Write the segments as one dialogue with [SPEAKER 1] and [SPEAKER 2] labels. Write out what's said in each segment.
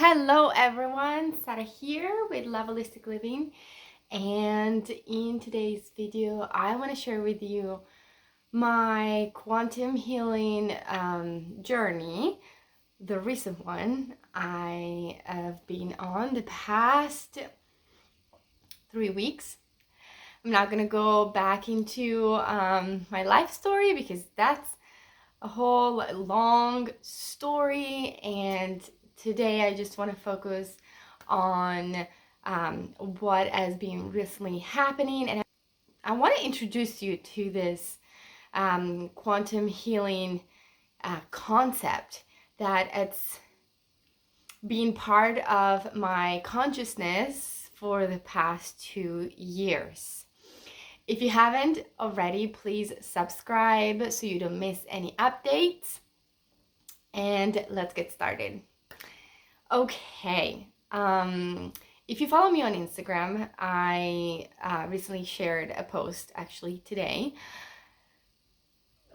[SPEAKER 1] Hello everyone, Sara here with Holistic Living, and in today's video I want to share with you my quantum healing journey, the recent one I have been on the past 3 weeks. I'm not going to go back into my life story because that's a whole long story, and today I just want to focus on what has been recently happening, and I want to introduce you to this quantum healing concept that it's been part of my consciousness for the past 2 years. If you haven't already, please subscribe so you don't miss any updates. And let's get started. Okay. If you follow me on Instagram, I recently shared a post, actually today,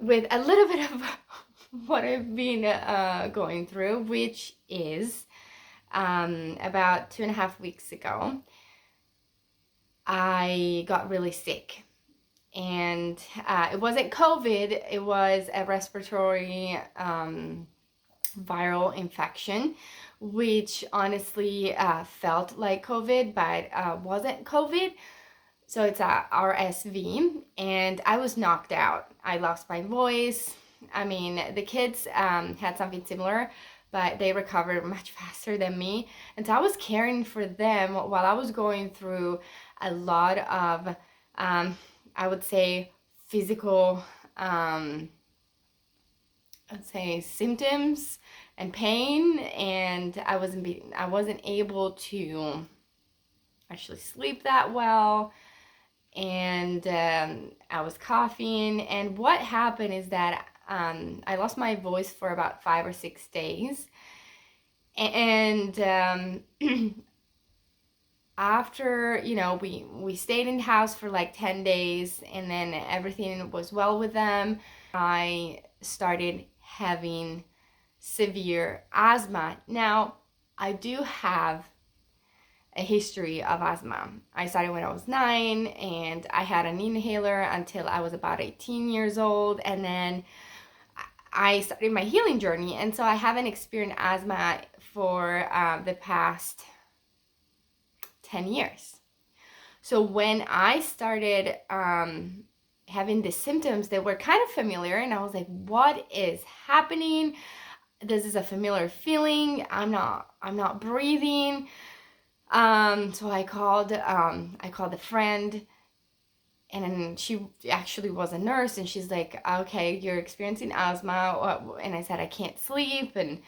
[SPEAKER 1] with a little bit of what I've been going through, which is about 2.5 weeks ago, I got really sick. And it wasn't COVID, it was a respiratory viral infection, which honestly felt like COVID, but wasn't COVID. So it's a RSV, and I was knocked out. I lost my voice. I mean, the kids had something similar, but they recovered much faster than me. And so I was caring for them while I was going through a lot of I would say physical, I'd say symptoms and pain, and I wasn't able to actually sleep that well, and I was coughing. And what happened is that I lost my voice for about 5 or 6 days, and after, we stayed in the house for like 10 days, and then everything was well with them, I started having severe asthma. Now, I do have a history of asthma. I started when I was 9, and I had an inhaler until I was about 18 years old, and then I started my healing journey, and so I haven't experienced asthma for the past 10 years. So when I started having the symptoms that were kind of familiar, and I was like, what is happening? This is a familiar feeling. I'm not breathing. So I called a friend, and she actually was a nurse, and she's like, okay, you're experiencing asthma. And I said, I can't sleep, and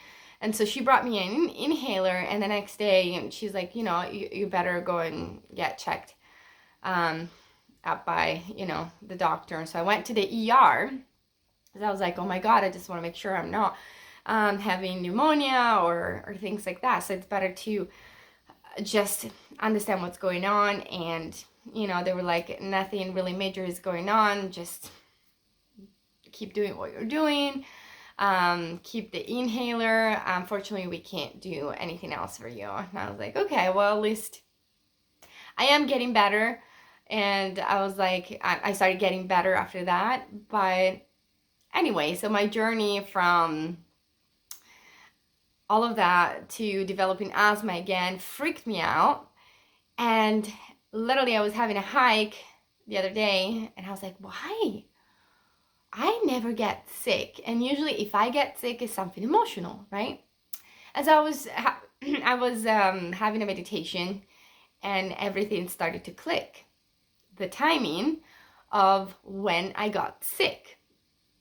[SPEAKER 1] so she brought me an inhaler, and the next day she's like, you better go and get checked out by, the doctor. And so I went to the ER, because I was like, oh my God, I just want to make sure I'm not having pneumonia or things like that. So it's better to just understand what's going on. And, they were like, nothing really major is going on. Just keep doing what you're doing. Keep the inhaler. Unfortunately, we can't do anything else for you. And I was like, okay, well, at least I am getting better. And I was like, I started getting better after that. But anyway, so my journey from all of that to developing asthma again freaked me out. And literally, I was having a hike the other day, and I was like, why? I never get sick, and usually if I get sick, it's something emotional, right? As I was having a meditation, and everything started to click. The timing of when I got sick.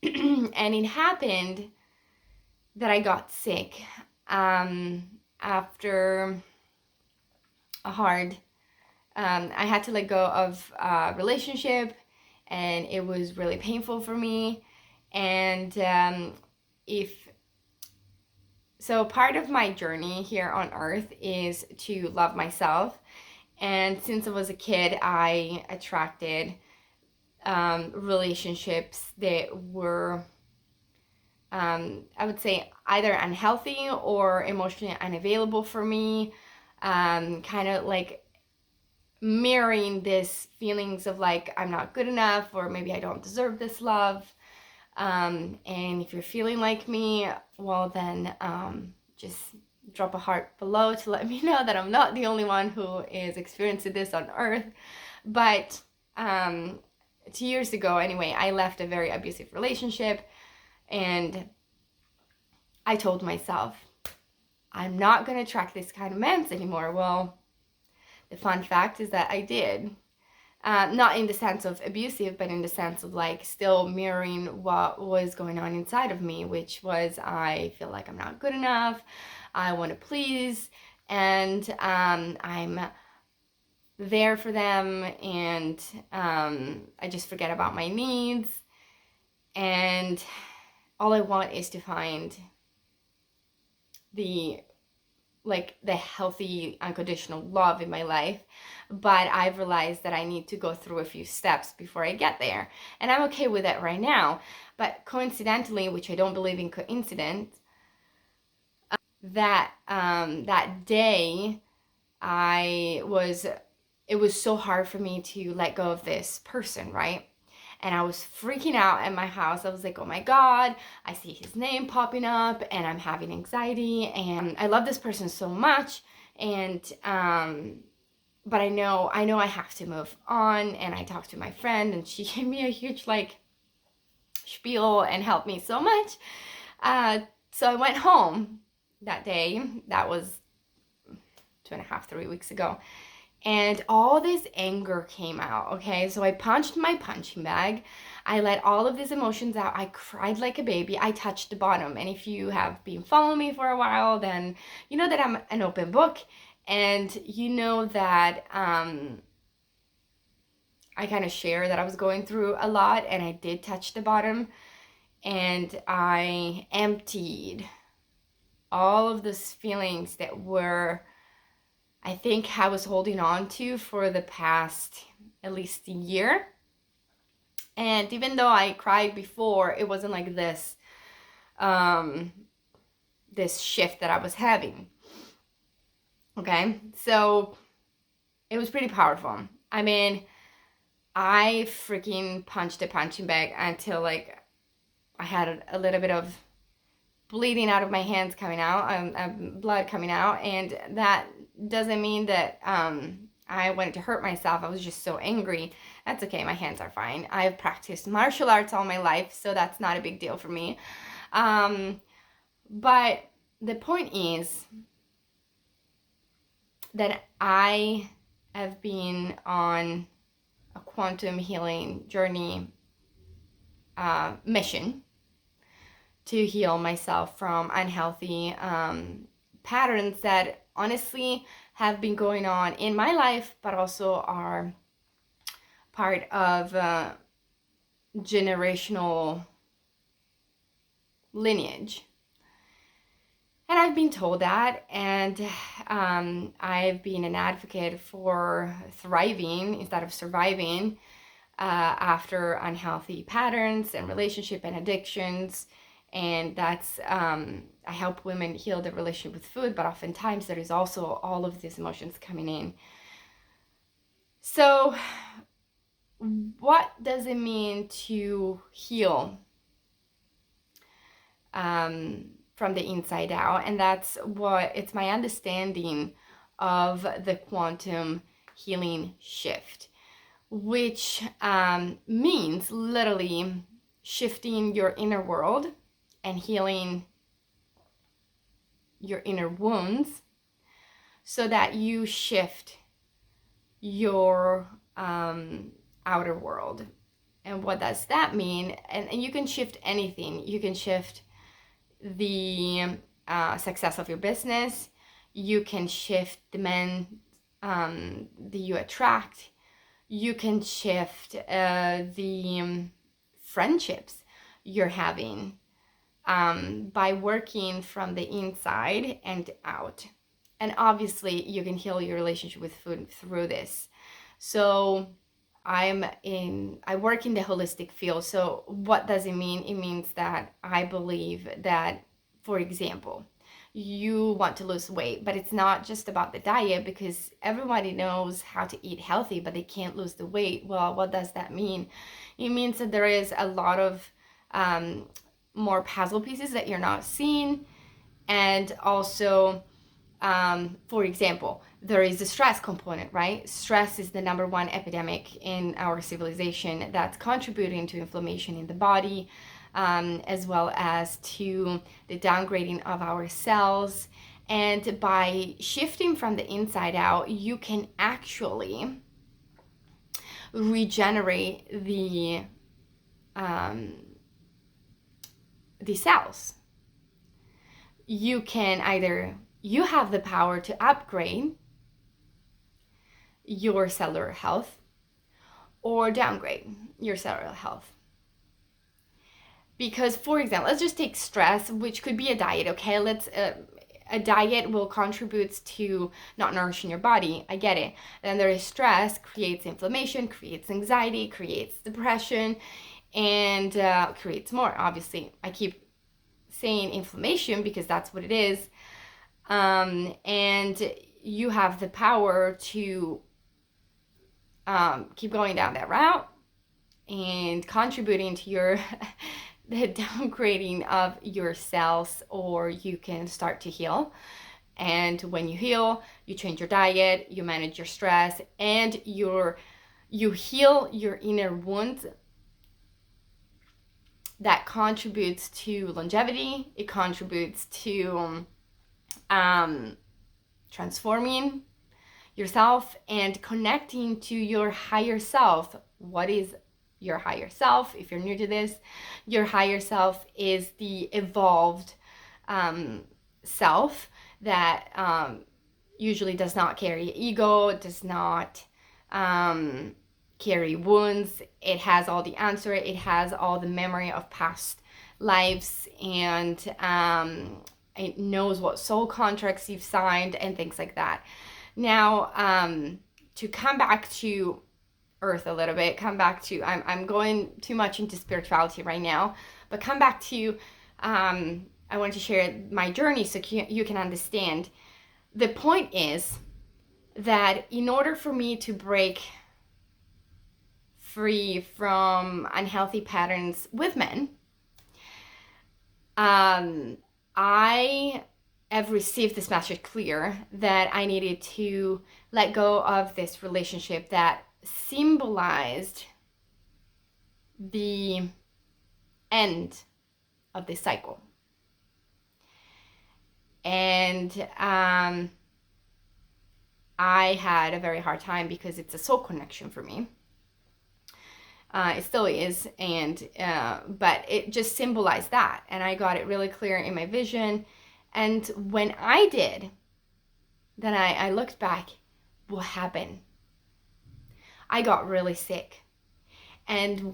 [SPEAKER 1] And it happened that I got sick after a hard, I had to let go of a relationship, and it was really painful for me. And so part of my journey here on earth is to love myself. And since I was a kid, I attracted relationships that were I would say either unhealthy or emotionally unavailable for me, kind of like mirroring this feelings of like I'm not good enough, or maybe I don't deserve this love. And if you're feeling like me, well then just drop a heart below to let me know that I'm not the only one who is experiencing this on earth. But 2 years ago anyway, I left a very abusive relationship, and I told myself I'm not going to attract this kind of man anymore. Well, the fun fact is that I did. Not in the sense of abusive, but in the sense of like still mirroring what was going on inside of me, which was I feel like I'm not good enough, I want to please, and I'm there for them, and I just forget about my needs, and all I want is to find the healthy unconditional love in my life. But I've realized that I need to go through a few steps before I get there, and I'm okay with that right now. But coincidentally, which I don't believe in coincidence, that day it was so hard for me to let go of this person, right? And I was freaking out at my house. I was like, oh my God, I see his name popping up and I'm having anxiety, and I love this person so much. And, but I know I have to move on. And I talked to my friend, and she gave me a huge like spiel and helped me so much. So I went home that day. That was 2.5, 3 weeks ago. And all this anger came out, okay? So I punched my punching bag. I let all of these emotions out. I cried like a baby. I touched the bottom. And if you have been following me for a while, then you know that I'm an open book. And you know that I kind of share that I was going through a lot, and I did touch the bottom. And I emptied all of those feelings that were, I think I was holding on to for the past at least a year. And even though I cried before, it wasn't like this this shift that I was having. Okay, so it was pretty powerful. I mean, I freaking punched a punching bag until like I had a little bit of bleeding out of my hands coming out, blood coming out, and that doesn't mean that I wanted to hurt myself. I was just so angry. That's okay, my hands are fine. I've practiced martial arts all my life, so that's not a big deal for me. But the point is that I have been on a quantum healing journey mission to heal myself from unhealthy patterns that honestly have been going on in my life, but also are part of generational lineage. And I've been told that, and I've been an advocate for thriving instead of surviving after unhealthy patterns and relationship and addictions. And that's, I help women heal their relationship with food, but oftentimes there is also all of these emotions coming in. So what does it mean to heal from the inside out? And that's what it's my understanding of the quantum healing shift, which means literally shifting your inner world and healing your inner wounds so that you shift your outer world. And what does that mean? And you can shift anything. You can shift the success of your business. You can shift the men that you attract. You can shift the friendships you're having by working from the inside and out. And obviously you can heal your relationship with food through this. So I work in the holistic field. So what does it mean? It means that I believe that, for example, you want to lose weight, but it's not just about the diet, because everybody knows how to eat healthy, but they can't lose the weight. Well, what does that mean? It means that there is a lot of more puzzle pieces that you're not seeing. And also, for example, there is the stress component, right? Stress is the number one epidemic in our civilization that's contributing to inflammation in the body, as well as to the downgrading of our cells. And by shifting from the inside out, you can actually regenerate the cells. You can either, you have the power to upgrade your cellular health or downgrade your cellular health. Because, for example, let's just take stress, which could be a diet, okay? A diet will contribute to not nourishing your body. I get it. Then there is stress, creates inflammation, creates anxiety, creates depression, and creates more. Obviously, I keep saying inflammation because that's what it is. And you have the power to keep going down that route and contributing to your the downgrading of your cells, or you can start to heal. And when you heal, you change your diet, you manage your stress, and you heal your inner wounds. That contributes to longevity. It contributes to transforming yourself and connecting to your higher self. What is your higher self? If you're new to this, your higher self is the evolved self that usually does not carry ego, does not carry wounds. It has all the answer. It has all the memory of past lives, and it knows what soul contracts you've signed and things like that. Now, to come back to earth a little bit, I'm going too much into spirituality right now, but come back to, I want to share my journey so you can understand. The point is that in order for me to break free from unhealthy patterns with men, I have received this message clear that I needed to let go of this relationship that symbolized the end of this cycle. And I had a very hard time because it's a soul connection for me. It still is, and but it just symbolized that, and I got it really clear in my vision. And when I did, then I looked back. What happened? I got really sick, and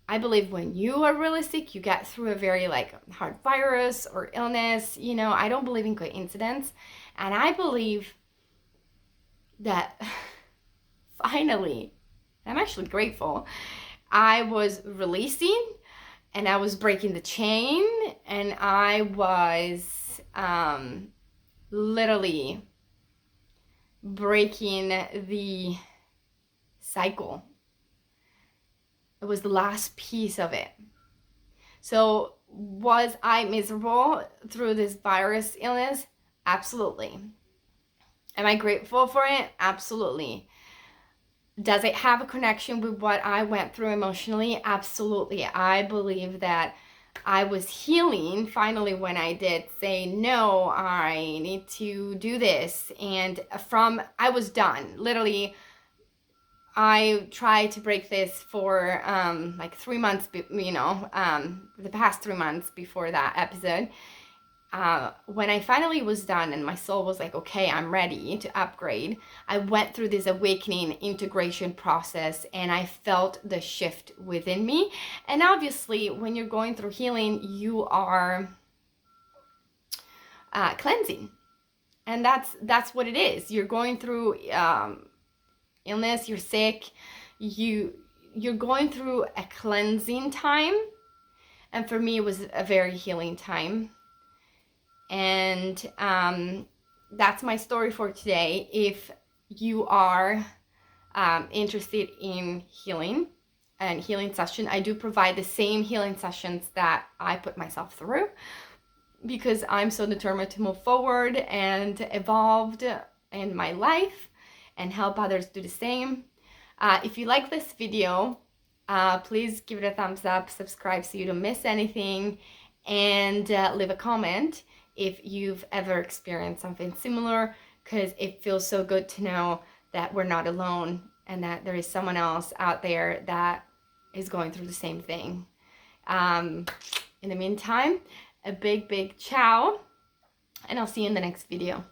[SPEAKER 1] I believe when you are really sick, you get through a very hard virus or illness. I don't believe in coincidence, and I believe that finally, I'm actually grateful, I was releasing and I was breaking the chain, and I was literally breaking the cycle. It was the last piece of it. So was I miserable through this virus illness? Absolutely. Am I grateful for it? Absolutely. Does it have a connection with what I went through emotionally? Absolutely. I believe that I was healing finally when I did say, no, I need to do this. And I was done. Literally, I tried to break this for 3 months, the past 3 months before that episode. When I finally was done and my soul was like, okay, I'm ready to upgrade, I went through this awakening integration process, and I felt the shift within me. And obviously, when you're going through healing, you are cleansing. And that's what it is. You're going through illness, you're sick, you're going through a cleansing time. And for me, it was a very healing time. And that's my story for today. If you are interested in healing and healing session, I do provide the same healing sessions that I put myself through, because I'm so determined to move forward and evolved in my life and help others do the same. If you like this video, please give it a thumbs up, subscribe so you don't miss anything, and leave a comment if you've ever experienced something similar, because it feels so good to know that we're not alone and that there is someone else out there that is going through the same thing. In the meantime, a big ciao, and I'll see you in the next video.